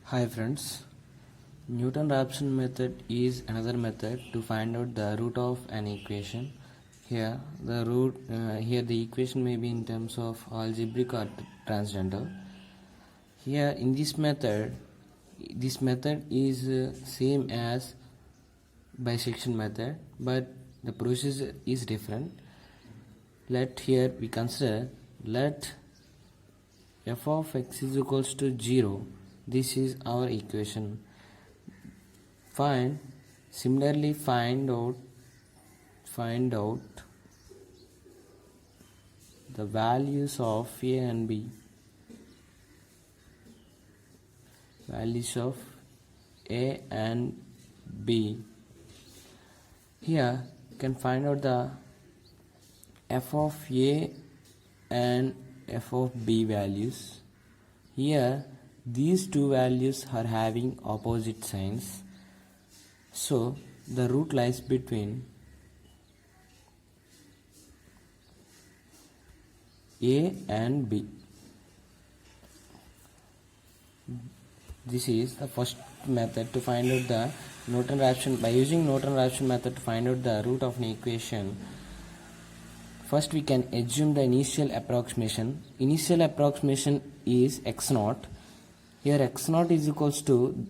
Hi friends, Newton-Raphson method is another method to find out the root of an equation. Here the equation may be in terms of algebraic or transcendental. Here in this method is same as bisection method, but the procedure is different. Here we consider let f of x is equals to 0. This is our equation. Similarly find out the values of a and b. Values of a and b. Here you can find out the f of a and f of b values. Here these two values are having opposite signs, so the root lies between a and b. This is the first method to find out the Newton-Raphson. By using Newton-Raphson method to find out the root of an equation, first we can assume the initial approximation. Initial approximation is x0. Here x0 is equals to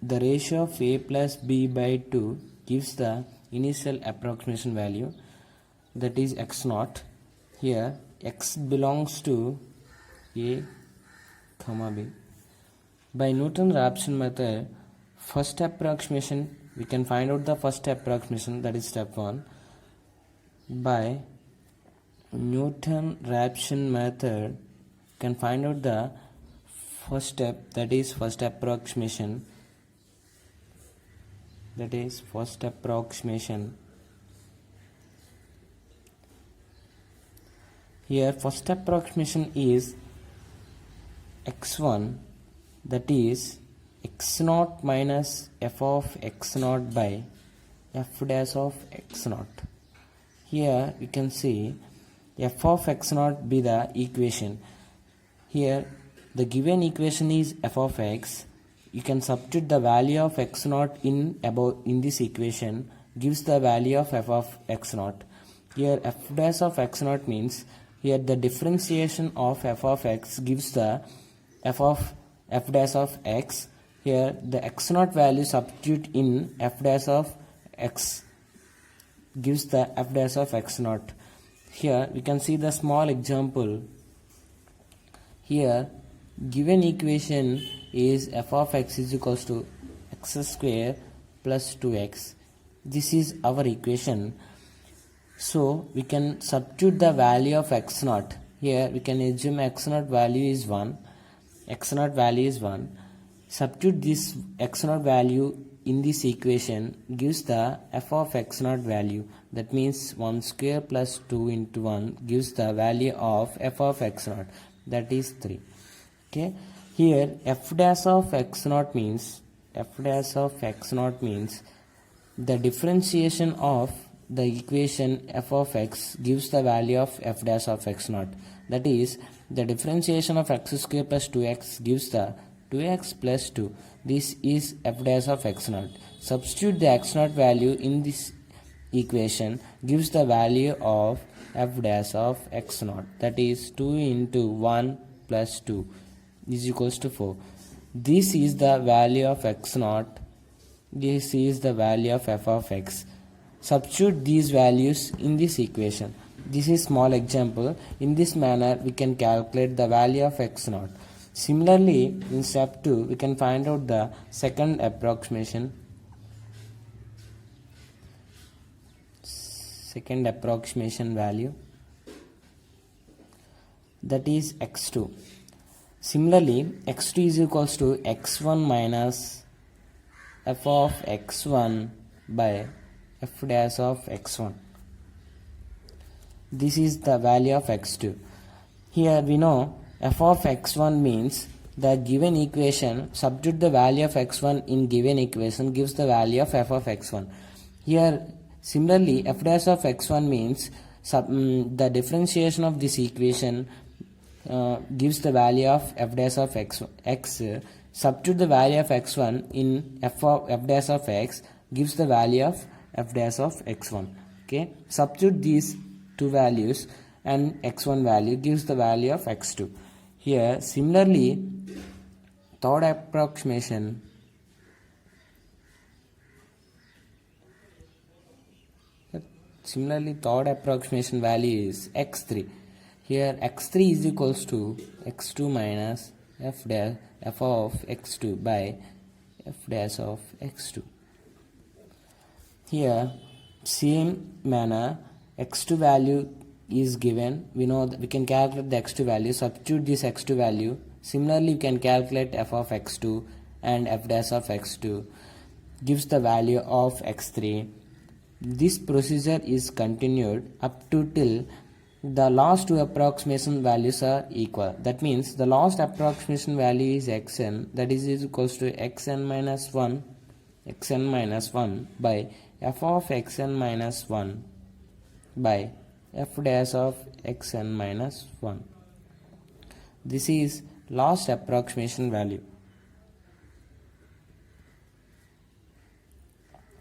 the ratio of a plus b by 2 gives the initial approximation value, that is x0. Here x belongs to a comma b. By Newton-Raphson method, first approximation, we can find out the first approximation, that is step 1. By Newton-Raphson method, can find out the first step, that is first approximation. Here first approximation is x1, that is x0 minus f of x0 by f dash of x0. Here we can see f of x0 be the equation. Here the given equation is f of x. You can substitute the value of x0 in this equation, gives the value of f of x0. Here f dash of x0 means here the differentiation of f of x gives the f dash of x. Here the x0 value substitute in f dash of x gives the f dash of x0. Here we can see the small example. Here given equation is f of x is equals to x square plus 2x. This is our equation. So we can substitute the value of x0. Here we can assume x0 value is 1. Substitute this x0 value in this equation gives the f of x0 value. That means 1 square plus 2 into 1 gives the value of f of x0, that is 3. Okay. Here f dash of x0 means the differentiation of the equation f of x gives the value of f dash of x0. That is the differentiation of x square plus 2x gives the 2x plus 2. This is f dash of x0. Substitute the x0 value in this equation gives the value of f dash of x0, that is 2 into 1 plus 2 is equals to 4. This is the value of x0. This is the value of f of x. Substitute these values in this equation. This is small example. In this manner we can calculate the value of x0. Similarly in step 2 we can find out the second approximation. Value, that is x2. Similarly x2 is equals to x1 minus f of x1 by f dash of x1. This is the value of x2. Here we know f of x1 means the given equation, substitute the value of x1 in given equation gives the value of f of x1. Here similarly f dash of x1 means the differentiation of this equation gives the value of f dash of x. Substitute the value of x1 in f dash of x gives the value of f dash of x1. Okay, substitute these two values and x1 value gives the value of x2. Here similarly third approximation value is x3. Here x3 is equals to x2 minus f of x2 by f dash of x2. Here same manner x2 value is given. We know that we can calculate the x2 value. Substitute this x2 value. Similarly, we can calculate f of x2 and f dash of x2 gives the value of x3. This procedure is continued up to till the last two approximation values are equal. That means the last approximation value is xn, that is equals to xn minus 1 by f of xn minus 1 by f dash of xn minus 1. This is last approximation value.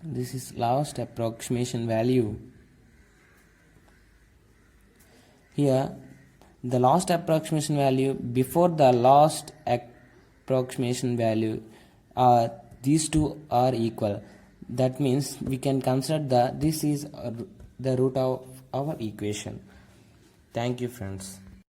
This is last approximation value. Here the last approximation value before the last approximation value are these two are equal. That means we can consider this is the root of our equation. Thank you friends.